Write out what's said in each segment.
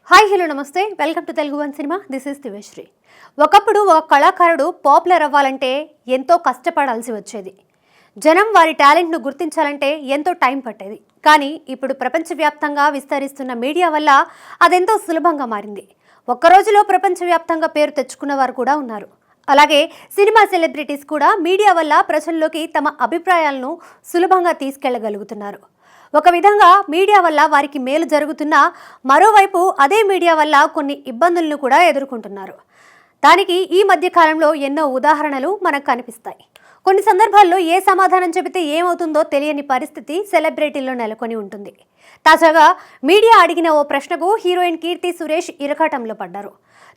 Hi hello నమస్తే welcome to Telugu one cinema. This is Diveshri. ఒకప్పుడు ఒక కళాకారుడు పాపులర్ అవ్వాలంటే ఎంతో కష్టపడాల్సి వచ్చేది. జనం వారి టాలెంట్ను గుర్తించాలంటే ఎంతో టైం పట్టేది. కానీ ఇప్పుడు ప్రపంచవ్యాప్తంగా విస్తరిస్తున్న మీడియా వల్ల అదెంతో సులభంగా మారింది. ఒక్కరోజులో ప్రపంచవ్యాప్తంగా పేరు తెచ్చుకున్న వారు కూడా ఉన్నారు. అలాగే సినిమా సెలబ్రిటీస్ కూడా మీడియా వల్ల ప్రజల్లోకి తమ అభిప్రాయాలను సులభంగా తీసుకెళ్లగలుగుతున్నారు. ఒక విధంగా మీడియా వల్ల వారికి మేలు జరుగుతున్నా మరోవైపు అదే మీడియా వల్ల కొన్ని ఇబ్బందులను కూడా ఎదుర్కొంటున్నారు. దానికి ఈ మధ్య కాలంలో ఎన్నో ఉదాహరణలు మనకు కనిపిస్తాయి. కొన్ని సందర్భాల్లో ఏ సమాధానం చెబితే ఏమవుతుందో తెలియని పరిస్థితి సెలబ్రిటీల్లో నెలకొని ఉంటుంది. తాజాగా మీడియా అడిగిన ఓ ప్రశ్నకు హీరోయిన్ కీర్తి సురేష్ ఇరకాటంలో పడ్డారు.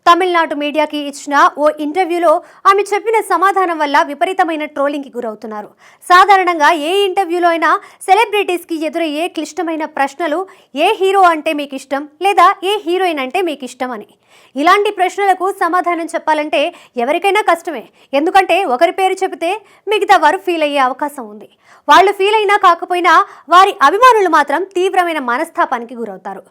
తమిళనాడు మీడియాకి ఇచ్చిన ఓ ఇంటర్వ్యూలో ఆమె చెప్పిన సమాధానం వల్ల విపరీతమైన ట్రోలింగ్కి గురవుతున్నారు. సాధారణంగా ఏ ఇంటర్వ్యూలో అయినా సెలబ్రిటీస్కి ఎదురయ్యే క్లిష్టమైన ప్రశ్నలు ఏ హీరో అంటే మీకు ఇష్టం లేదా ఏ హీరోయిన్ అంటే మీకు ఇష్టం అని. ఇలాంటి ప్రశ్నలకు సమాధానం చెప్పాలంటే ఎవరికైనా కష్టమే. ఎందుకంటే ఒకరి పేరు చెబితే మిగతా వారు ఫీల్ అయ్యే అవకాశం ఉంది. వాళ్ళు ఫీల్ అయినా కాకపోయినా వారి అభిమానులు మాత్రం తీవ్రమైన మనస్తాపానికి గురవుతారు.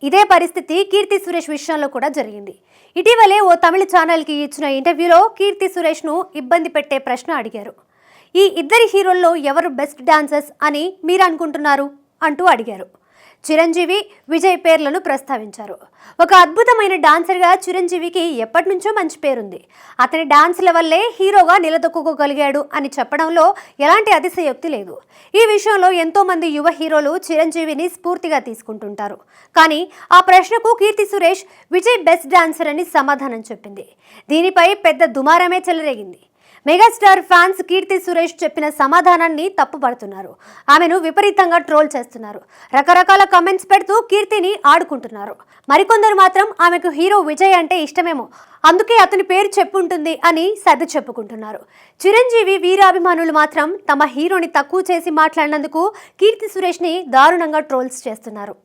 ఇదే పరిస్థితి కీర్తి సురేష్ విషయంలో కూడా జరిగింది. ఇటీవలే ఓ తమిళ ఛానల్కి ఇచ్చిన ఇంటర్వ్యూలో కీర్తి సురేష్ను ఇబ్బంది పెట్టే ప్రశ్న అడిగారు. ఈ ఇద్దరి హీరోల్లో ఎవరు బెస్ట్ డాన్సర్స్ అని మీరు అనుకుంటున్నారు అంటూ అడిగారు. చిరంజీవి, విజయ్ పేర్లను ప్రస్తావించారు. ఒక అద్భుతమైన డాన్సర్గా చిరంజీవికి ఎప్పటి నుంచో మంచి పేరుంది. అతని డాన్సుల వల్లే హీరోగా నిలదొక్కుకోగలిగాడు అని చెప్పడంలో ఎలాంటి అతిశయోక్తి లేదు. ఈ విషయంలో ఎంతోమంది యువ హీరోలు చిరంజీవిని స్ఫూర్తిగా తీసుకుంటుంటారు. కానీ ఆ ప్రశ్నకు కీర్తి సురేష్ విజయ్ బెస్ట్ డాన్సర్ అని సమాధానం చెప్పింది. దీనిపై పెద్ద దుమారమే చెలరేగింది. మెగాస్టార్ ఫ్యాన్స్ కీర్తి సురేష్ చెప్పిన సమాధానాన్ని తప్పుపడుతున్నారు. ఆమెను విపరీతంగా ట్రోల్ చేస్తున్నారు. రకరకాల కామెంట్స్ పెడుతూ కీర్తిని ఆడుకుంటున్నారు. మరికొందరు మాత్రం ఆమెకు హీరో విజయ్ అంటే ఇష్టమేమో, అందుకే అతని పేరు చెప్పుంటుంది అని సర్ది చెప్పుకుంటున్నారు. చిరంజీవి వీరాభిమానులు మాత్రం తమ హీరోని తక్కువ చేసి మాట్లాడినందుకు కీర్తి సురేష్ని దారుణంగా ట్రోల్స్ చేస్తున్నారు.